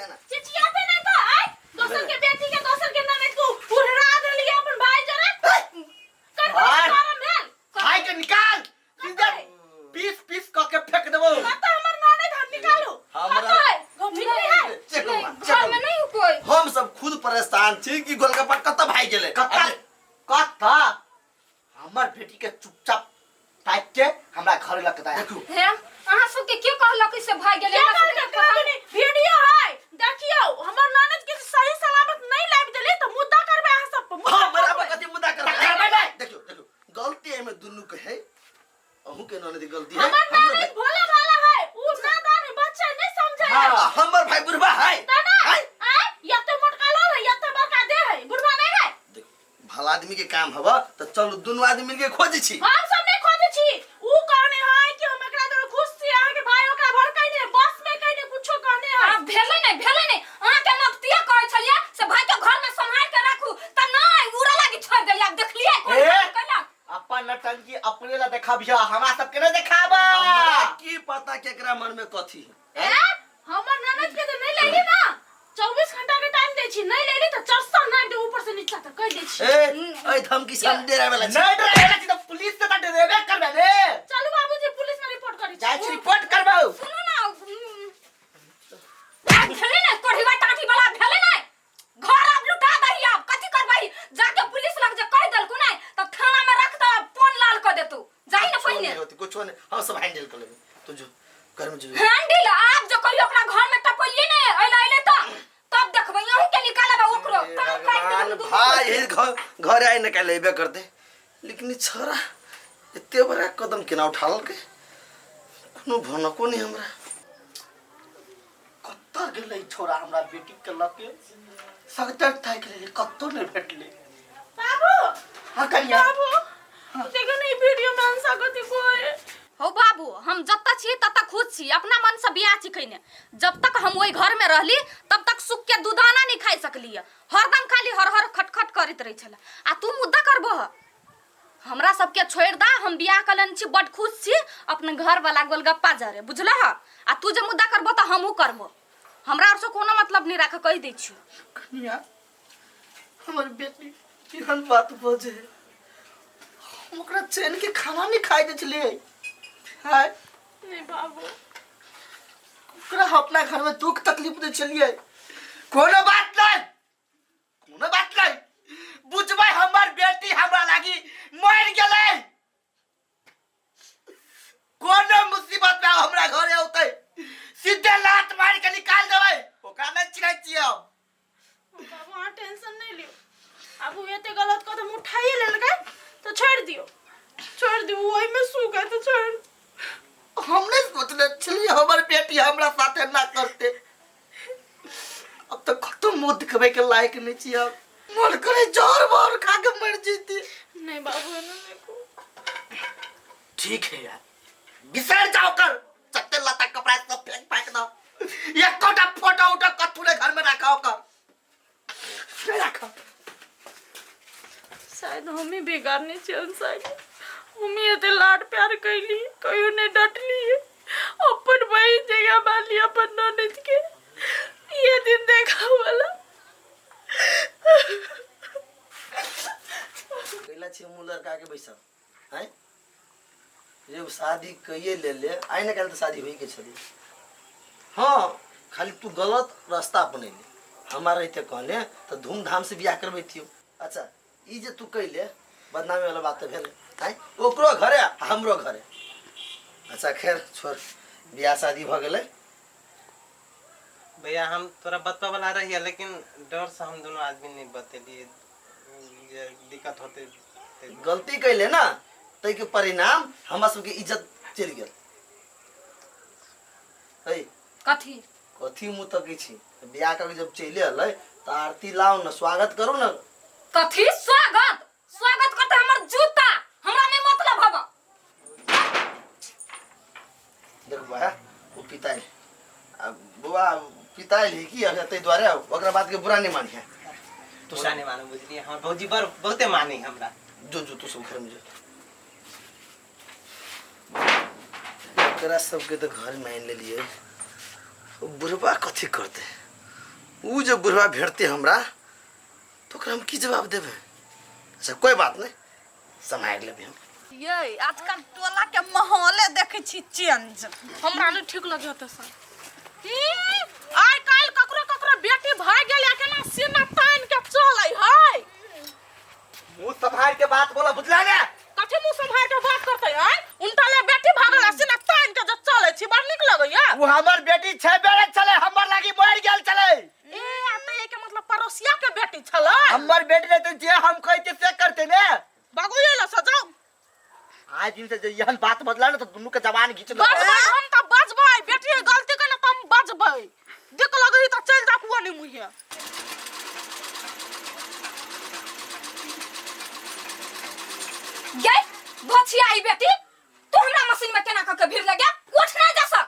है ना चिचियाते नहीं तो आय दोसर के बेटी के दोसर के नाम तू उड़रा देली अपन भाई जरे कर करम है भाई के निकाल सीधे पीस पीस क के फेंक देबो मत हमर नाने घर निकालो हमरा गोभिली है घर में नहीं कोई हम सब खुद परेशान छी कि गोलगप्पा कत भाई गेले कत हमर बेटी के चुपचाप टाइप के हमरा घर लग के देखू है अहाँ सब के क्यों कहलक से भाई गेले वीडियो है देखियो हमर ननद के सही सलामत नहीं लाब देले त मुद्दा करबे अहाँ सब पर हमरा पर कथि मुद्दा करबे देखियो गलती है में दुन्नु के है अहू के ननद गलती है हमर ननद भोला भाला है उ नादान बच्चा नहीं समझे हां हमर भाई बुढ़वा है है यते मोटका लो है यते बड़का दे है बुढ़वा नहीं है देख भला आदमी के काम हवा त चलो दुन्नु आदमी मिल के खोजे छी हम सब नहीं खोजे छी उ कहने है कि हम एकरा दर खुश छी आके भाई ओकरा भड़काई नहीं बस में कहि नहीं कुछो कहने है भेले नहीं अहाँ के नक्तिया कहै छलिए से भाई के घर में संभाल के राखू त नहीं उड़ा लागी छोड़ देली अब देखलिए कोन कहला अपन नटंकी अपने ला देखाबिया हमरा सब के न देखाबा की पता केकरा मन में कथि है हमर ननद के तो नहीं लेली ना 24 घंटा के टाइम दे छी नहीं लेली तो 400 ना दे ऊपर से नीचे तक कह दे छी ए धमकी सब दे वाला नहीं डरावेला छी तो पुलिस से त देबे करबे रे चलो बाबूजी पुलिस में रिपोर्ट करी जाय छी रिपोर्ट करबो सुनो ना भेले ना कोढ़ीवा टाटी वाला भेले ना घर अब लुटा दही अब कथि करबई जाके पुलिस लग जे कह देलकू नहीं तब थाना में रख द फोन लाल कर दे तू जाई ना पहिने होती कुछ नहीं हम सब हैंडल कर लेबे तू जो घर में जो हैंडल आप जो कहियो ओकरा घर में टपलिए नहीं अइले तब देखबै यही के निकालबा ओकरो भगवान भाई घर आइ निकाल लेबे कर दे लेकिन छोरा इत्ते बड़ा कदम केना उठाल के कोनो भनको नहीं हमरा कत्ता गेलै छोरा हमरा बेटी के लके सगतर थाइ गेलै कत्तो नहीं भेटले बाबू हां करिया बाबू देखो नहीं वीडियो में अंसा कथि कोए हो बाबू हम जब तक छी तब तक खुद छी अपना मन से बियाह चिखैने जब तक हम ओई घर में रहली तब तक सुख के दूधाना नहीं खाई सकली हरदम खाली हर खटखट करत रही छला आ तू मुद्दा करबो हमरा सब के छोड़ दा हम बियाह कलन छी बड खुश छी अपने घर वाला गोलगप्पा जरे बुझला आ तू जे मुद्दा करबो त हमहू करबो हमरा और से कोनो मतलब नहीं राख कह दै छी कन्या हमर बेटी केहन बात बोझे हम ओकरा चैन के खाना नहीं खाई दे छलिए हाय नहीं बाबू ओकरा अपना घर में दुख तकलीफ दे छलिए कोनो बात नहीं बुझबै हमर बेटी हमरा लागी मर गेलै कोनो मुसीबत में हमरा घरे औतै सीधे लात मार के निकाल देबै ओकरा नहीं चिन्है छियै बाबू आ टेंशन नहीं लियो अब एते गलत कदम उठाइए लेलकै तो छोड़ दियो वही में सुख है तो छोड़ हमने सोचले छलिए हमर बेटी हमरा साथे ना करते अब तो खत्म मुंह दिखबै के लायक नहीं छियै मन करे जोर बोर खा के मर जीती नहीं बाबू ना ठीक है यार बिसर जाओ कर चट्टे लता कपड़ा सब फेंक दो एक कोटा फोटो उठा कथुरे घर में रखा होकर रखा शायद हम ही बिगाड़ने चल साइड हम ये लाड प्यार कैली कहियो ने डटली अपन भाई जगह वाली अपन ननद के ये दिन देखा वाला कैला छी मु लड़का के बैसा हैं ये शादी कइए ले आइ न कल तो शादी होई के छली हां खाली तू गलत रास्ता अपनैले हमारा रहते कहले तो धूमधाम से बियाह करबैतियो अच्छा ई जे तू कइले बदनामी वाला बात भेल हैं ओकरो घरे हमरो घरे अच्छा खैर छोड़ बियाह शादी भ गेलै भैया हम तोरा बतवा वाला रहिए लेकिन डर से हम दोनों आदमी नहीं बतेलिए ये दिक्कत होते गलती कैले ना तै के परिणाम हमरा सब के इज्जत चल गेल है कथी मुंह तक छी बियाह करके जब चले अलै त आरती लाओ न स्वागत करो न कथी स्वागत करते हमर जूता हमरा नहीं मतलब हबा देख बा वो पिताई अब बुआ पिताई है कि तै द्वारे ओकरा बात के बुरा नहीं मानिए तो साने मानो बुझलिए हम भौजी बर बहुते मानी हमरा जो तू सब घर में जो तेरा सबके तो घर मान ले लिए बुढ़वा कथी करते ऊ जो बुढ़वा भेटते हमरा तो ओकरा हम की जवाब देबे। अच्छा कोई बात नहीं, संभाल लेबे हम। ये आजकल टोला के माहौले देखे छी चेंज। हमरा नहीं ठीक लगे होते सर। आइ काल ककरो ककरो बेटी भाग गेल केना सीना तान के चलै है। मुंह संभाल के बात बोला, बुझला ने? कथि मुंह संभाल के बात करते है? उनटा ले बेटी भागल सीना तान के जो चलै छी बड़ निक लगैया। वो हमर बेटी छै बेरे चले, हमर लागी मर गेल चले। ए आते के मतलब पड़ोसिया के बेटी छलै। हमर बेटी ने तो जे हम कहते से करते ने। बागो ये ला सजाओ। आज दिन से जो यहन बात बदला ना तो दोनों के जबान खींच लो। बजबै हम त बजबै, बेटी गलती करे त हम बजबै। देख लगई त चल जा कुआ नहीं मुहिया। गे भछिया आई बेटी, तू हमरा मशीन में केना क के भीड़ लगे? उठ ना जा सा।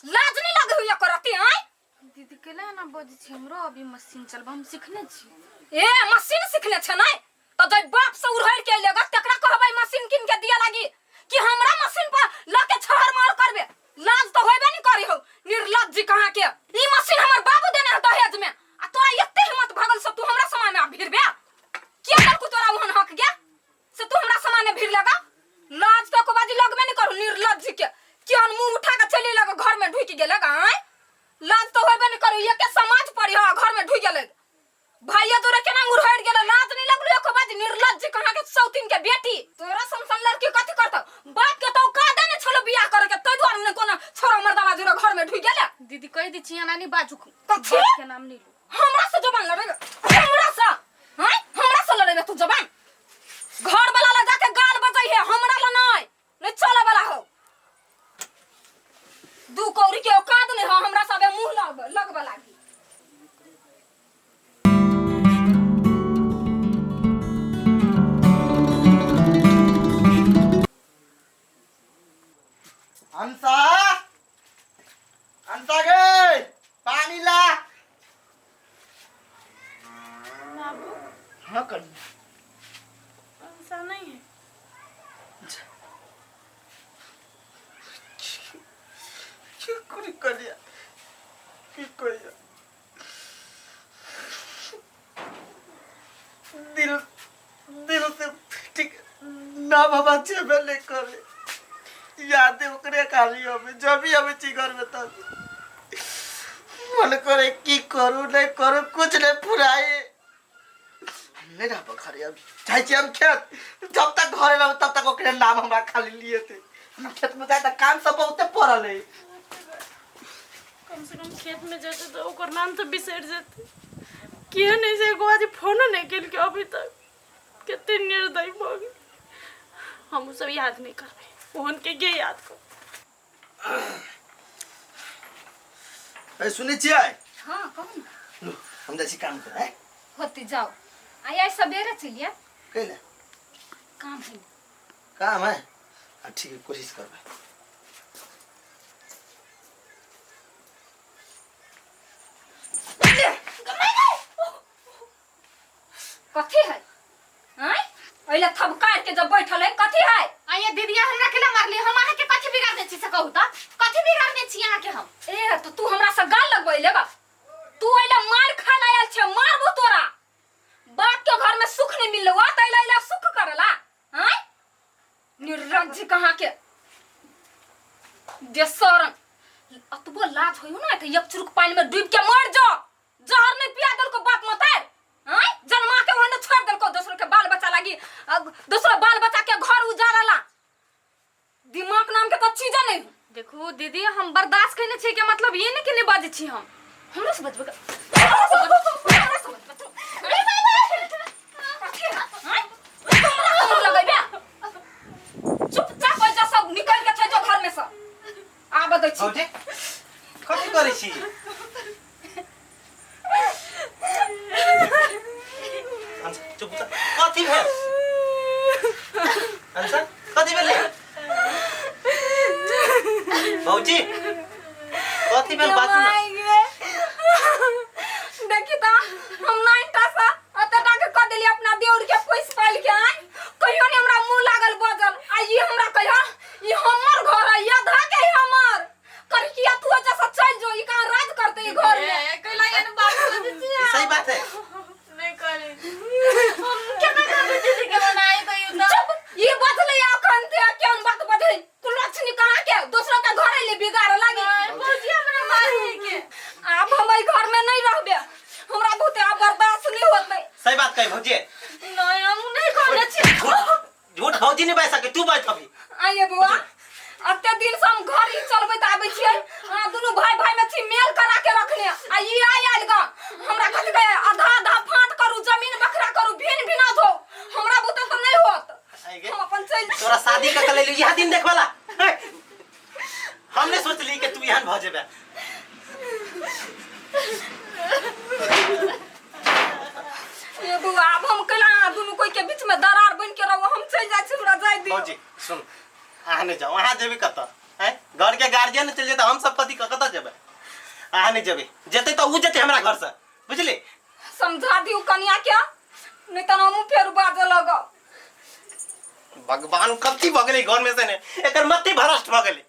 लाज नहीं लगे हुई करती हैं? दीदी केला ना बजे छी, हमरो अभी मशीन चलबा हम सीखने छी। ए मशीन सीखले छ नहीं तो जय बाप से उड़हर के लेगा तकरा कहबै मशीन किन के दिया लागी कि हमरा मशीन पर लाके छहर मार करबे। लाज तो होबे नहीं करी हो, निर्लज्ज कहां के। ई मशीन हमर बाबू देने है दहेज में, आ तोरा एते हिम्मत भगल से तू हमरा सामान में भिड़बे। के कर तू तोरा वहन हक गया से तू हमरा सामान में भिड़ लगा। लाज तो को बाजी लगबे नहीं करू निर्लज्ज के। केन मुंह उठा के चली लगा घर में ढुक गेलेगा। लाज तो होबे नहीं करू, ये के समाज पड़ी हो घर में ढुक गेले। भैया तोरा केना उड़हर गेले, लाज नहीं लगलो एको बाजी निर्लज्ज कहां के सौतीन के बेटी। तोरा समसन लड़की कथि करत? बाप के तो का देने छलो बियाह करे के, तै द्वार ने कोना छोरा मर्दावा जुरा घर में ढुक गेले। दीदी कह दी छी नानी बाजू कथि? बाप के नाम नहीं लो। हमरा से जबान लड़ेगा? हमरा से? हैं? हमरा से लड़ेगा तू जबान? घर वाला ला जाके गाल बजाई है, हमरा ला नहीं। नहीं चले वाला हो। दू कौरी के औकात नहीं हो हमरा सबे मुंह लगबे लागी। अंसा, अंसा गे पानी ला। बाबू हाँ कर। ऐसा नहीं है। की करिया की करिया दिल दिल से ठीक ना बाबा जेबे ले करे। याद है ओकरे खाली हमें जब भी हमें चिगर में तब मन करे की करूं नहीं करूं कुछ नहीं फुराए। नहीं रह बखरे अब चाहे छी हम खेत जब तक घरे रह तब तक ओकरे नाम हमरा खाली लिए थे। हम खेत में जाए त काम सब बहुते पड़ल है। कम से कम खेत में जाते तो ओकर नाम तो बिसर जाते। किया नहीं से एको आज फोन नहीं केल के अभी तक कितने निर्दयी हो गए। हम सब याद नहीं करबे, फोन के याद कर। ए सुने छिए? हां कहू लो हम जैसी काम कर है होती जाओ। आया सवेरे चलिए कैले काम है। काम है ठीक है कोशिश करबे। कथी है? हैं? ओइला थबकार के जब बैठल है कथी है? आइए दीदी हमरा केला मारली, हम आके के कथि बिगाड़ दे छी से कहू त? कथि बिगाड़ दे छी आके हम? ए तो तू हमरा से गाल लगबैले बा। तू ओइला मार खा लायल छे, मारबो तोरा। बाप के घर में सुख नहीं मिललो आ त ओइला सुख करला। हैं? निर्लज्ज कहां के। बेशरम। अतबो लाज होइयो ना त एक चुरुक पानी में डूब के मर जा। जहर नहीं पिया दल को बाप मतार। हैं? जन्मा के वने छोड़ दल को दूसरो के बाल बच्चा लागी, दूसरो बाल बच्चा के घर उजाड़ला। दिमाग नाम के तो चीज नहीं। देखो दीदी हम बर्दाश्त करने छी के मतलब ये नहीं कि नहीं बाजे छी हम। हमरा से बजबे हमरा से बजबे। अरे बाबा कथी है? हैं? हमरा से लगैबे? चुपचाप हो जा, सब निकल के चल जा घर में से। आब दै छी। औटे कथि करै छी? अंसा चुप जा। कथि भेल? अंसा कथि भेल? भौजी कथि भेल बात न? देखी त हम नाइटा सा अतटा के क देली अपना देउर के पैस पाल के आइ। कहियो ने हमरा मुंह लागल बजल। आ ई हमरा कहियो ई हमर घर है, या धा के हमर। कर किया तू जैसा चल जो, ई का राज भौजी नहीं बैठ सके, तू बैठ अभी। आइए बुआ अत्ते दिन से हम घर ही चलबैत आबै छियै दुनू भाई भाई में छी मेल करा के रखने आ ई आयल ग हमरा कहत गए आधा आधा फांट करू जमीन बखरा करू भिन भिना दो हमरा बुते तो नहीं होत हम अपन चल तोरा शादी का ले यह दिन देख वाला हमने सोच ली कि तू यहाँ भ जेबे। ये बुआ अब हम कला दुनू कोई के बीच में दरार बन के रहो हम चल जाय छी हमरा जाय दी भौजी सुन आहा नहीं जाओ, वहां जेबे कत है घर के गार्जियन चल जेता हम सब कथी कत जेबे, आहा नहीं जेबे जेते तो उ जेते हमरा घर से बुझली। समझा दियो कन्या क्या नहीं त हम फेर बाजे लग भगवान कथी भ गेलै घर में से ने एकर मत्ती भ्रष्ट भ गेलै।